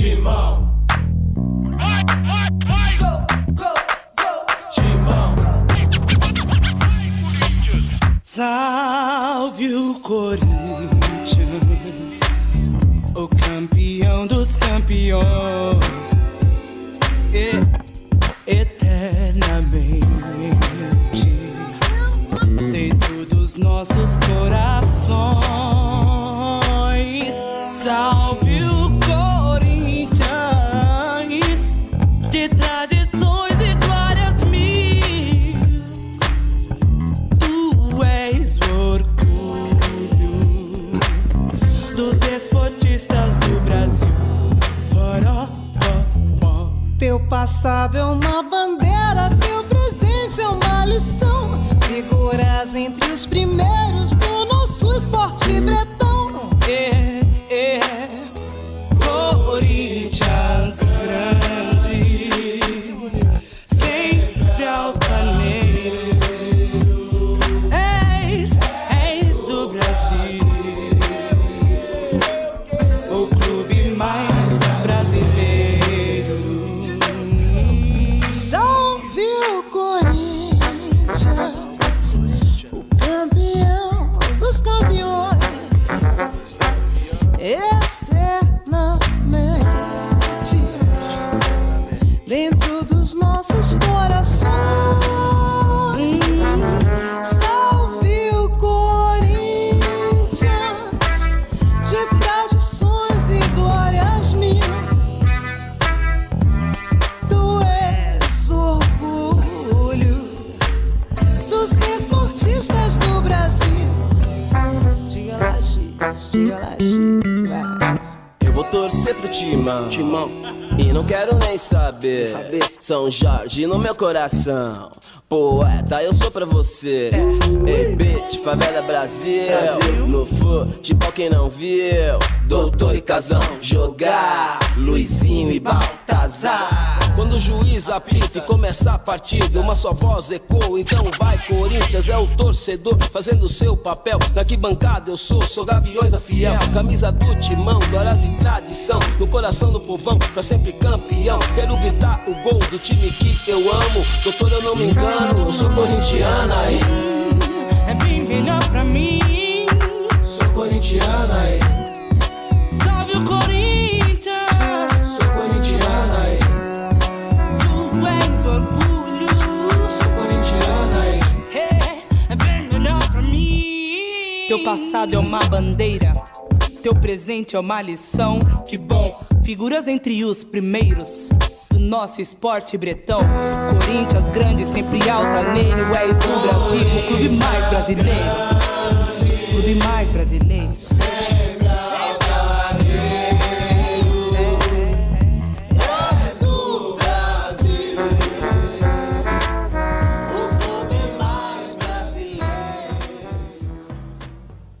Timão. Timão. Salve o Corinthians, o campeão dos campeões, eternamente dentro dos nossos corações. Salve o Corinthians, de tradições e glórias mil. Tu és o orgulho dos desportistas do Brasil. Teu passado é uma bandeira, teu presente é uma lição. Figuras entre os primeiros do nosso esporte bretão. Corinthians grande, sempre altaneiro. És do Brasil, o clube mais brasileiro. Salve o Corinthians, o campeão dos campeões, eternamente dentro dos nossos corações. Salve o Corinthians, de tradições e glórias mil. Tu és orgulho dos desportistas do Brasil. Diga lá, X, diga lá, X, vai. Eu vou torcer pro Timão, e não quero nem saber. São Jorge no meu coração, poeta, eu sou pra você. Ei, bitch, favela Brasil. No futebol quem não viu, Doutor e Casão jogar, Luizinho e Baltazar. Quando o juiz apita e começa a partida, uma só voz ecoa, então vai Corinthians. É o torcedor fazendo seu papel. Na arquibancada eu sou Gaviões da Fiel. Camisa do Timão, glórias e tradição, no coração do povão, pra sempre campeão. Quero gritar o gol do time que eu amo. Doutor, eu não me engano, eu sou corintiana aí. É bem melhor pra mim. Sou corintiana aí. Salve o Corinthians, Sou corintiana aí. tu és orgulho. Sou corintiana aí. É bem melhor pra mim. Teu passado é uma bandeira, teu presente é uma lição. Que bom, figuras entre os primeiros do nosso esporte bretão. Corinthians grande, sempre altaneiro. És do Brasil, o clube mais brasileiro. Clube mais brasileiro.